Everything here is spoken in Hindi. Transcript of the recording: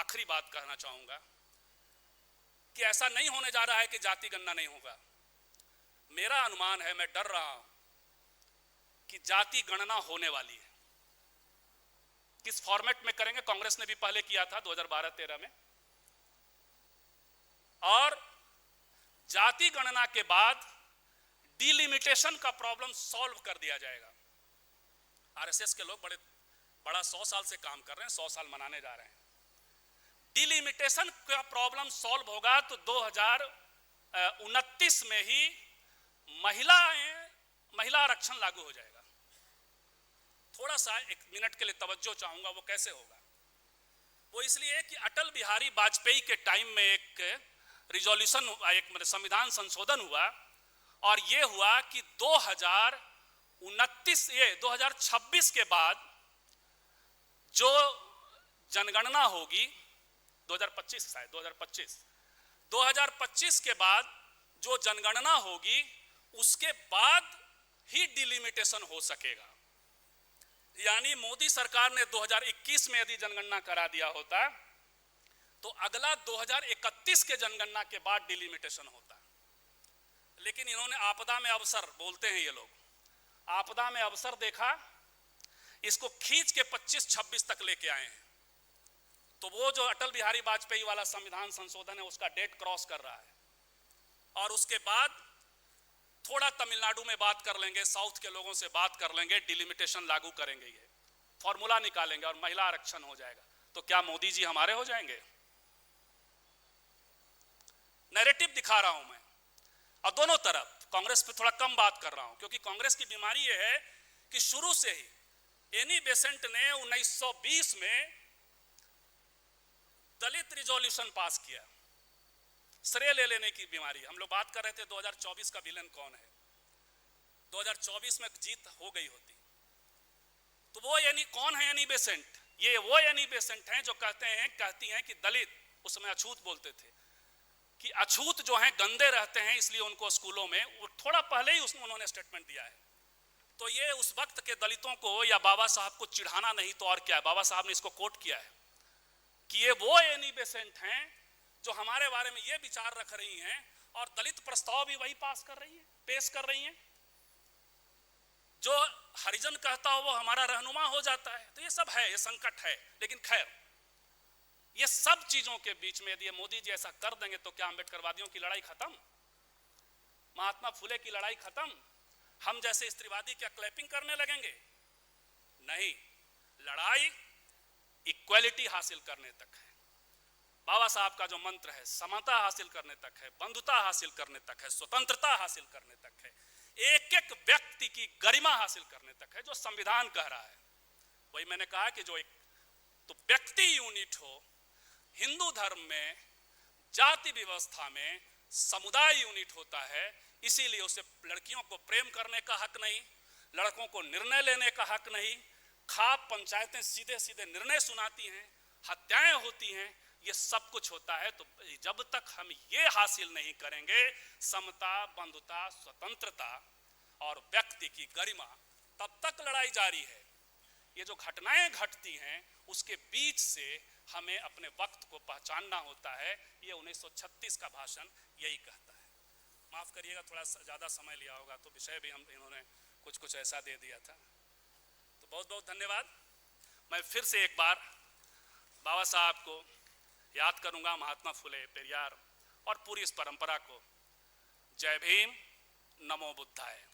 आखिरी बात कहना चाहूंगा कि ऐसा नहीं होने जा रहा है कि जाति गणना नहीं होगा। मेरा अनुमान है, मैं डर रहा हूं कि जाति गणना होने वाली है। किस फॉर्मेट में करेंगे? कांग्रेस ने भी पहले किया था 2012-13 में, और जाति गणना के बाद डिलिमिटेशन का प्रॉब्लम सॉल्व कर दिया जाएगा। आरएसएस के लोग बड़ा 100 साल से काम कर रहे हैं, 100 साल मनाने जा रहे हैं। डिलिमिटेशन का प्रॉब्लम सॉल्व होगा तो 2029 में ही महिला आरक्षण लागू हो जाएगा। थोड़ा सा 1 मिनट के लिए तवज्जो चाहूंगा। वो कैसे होगा? वो इसलिए कि अटल बिहारी वाजपेयी के टाइम में एक रिजोल्यूशन, एक संविधान संशोधन हुआ, और ये हुआ कि 2026 के बाद जो जनगणना होगी, 2025 के बाद जो जनगणना होगी उसके बाद ही डिलिमिटेशन हो सकेगा। यानी मोदी सरकार ने 2021 में यदि जनगणना करा दिया होता तो अगला 2031 के जनगणना के बाद डिलिमिटेशन होता। लेकिन इन्होंने आपदा में अवसर, बोलते हैं ये लोग, आपदा में अवसर देखा, इसको खींच के 25-26 तक लेके आए हैं। तो वो जो अटल बिहारी वाजपेयी वाला संविधान संशोधन है उसका डेट क्रॉस कर रहा है, और उसके बाद थोड़ा तमिलनाडु में बात कर लेंगे, साउथ के लोगों से बात कर लेंगे, डिलिमिटेशन लागू करेंगे, ये फॉर्मूला निकालेंगे और महिला आरक्षण हो जाएगा। तो क्या मोदी जी हमारे हो जाएंगे? नैरेटिव दिखा रहा हूं मैं, और दोनों तरफ कांग्रेस पे थोड़ा कम बात कर रहा हूं, क्योंकि कांग्रेस की बीमारी यह है कि शुरू से ही एनी बेसेंट ने 1920 में दलित रिजोल्यूशन पास किया। श्रेय ले लेने की बीमारी। हम लोग बात कर रहे थे 2024 का विलन कौन है। 2024 में जीत हो गई होती तो वो यानी कौन है एनी बेसेंट? ये वो एनी बेसेंट हैं जो कहती हैं कि दलित, उसमें अछूत बोलते थे कि अछूत जो हैं गंदे रहते हैं, इसलिए उनको स्कूलों में, वो थोड़ा पहले ही उन्होंने स्टेटमेंट दिया है। तो ये उस वक्त के दलितों को या बाबा साहब को चिढ़ाना नहीं तो और क्या है। बाबा साहब ने इसको कोट किया है कि ये वो एनी बेसेंट हैं जो हमारे बारे में ये विचार रख रही हैं, और दलित प्रस्ताव भी वही पेश कर रही हैं। जो हरिजन कहता हो वो हमारा रहनुमा हो जाता है। तो ये सब है, ये संकट है। लेकिन खैर, ये सब चीजों के बीच में यदि मोदी जी ऐसा कर देंगे तो क्या अम्बेडकरवादियों की लड़ाई खत्म? महात्मा फुले की लड़ाई खत्म? हम जैसे स्त्रीवादी क्या क्लैपिंग करने लगेंगे? नहीं, लड़ाई इक्वालिटी हासिल करने तक है। बाबा साहब का जो मंत्र है, समता हासिल करने तक है, बंधुता हासिल करने तक है, स्वतंत्रता हासिल करने तक है, एक एक व्यक्ति की गरिमा हासिल करने तक है, जो संविधान कह रहा है। वही मैंने कहा कि जो एक तो व्यक्ति यूनिट हो, हिंदू धर्म में जाति व्यवस्था में समुदाय यूनिट होता है, इसीलिए उसे लड़कियों को प्रेम करने का हक नहीं, लड़कों को निर्णय लेने का हक नहीं। खाप पंचायतें सीधे सीधे निर्णय सुनाती हैं, हत्याएं होती हैं, ये सब कुछ होता है। तो जब तक हम ये हासिल नहीं करेंगे, समता, बंधुता, स्वतंत्रता और व्यक्ति की गरिमा, तब तक लड़ाई जारी है। ये जो घटनाएं घटती हैं उसके बीच से हमें अपने वक्त को पहचानना होता है। ये 1936 का भाषण यही कहता है। माफ करिएगा, थोड़ा ज्यादा समय लिया होगा, तो विषय भी इन्होंने कुछ ऐसा दे दिया था। तो बहुत बहुत धन्यवाद। मैं फिर से एक बार बाबा साहब को याद करूंगा, महात्मा फुले, पेरियार और पूरी इस परंपरा को। जय भीम, नमो बुद्धाय।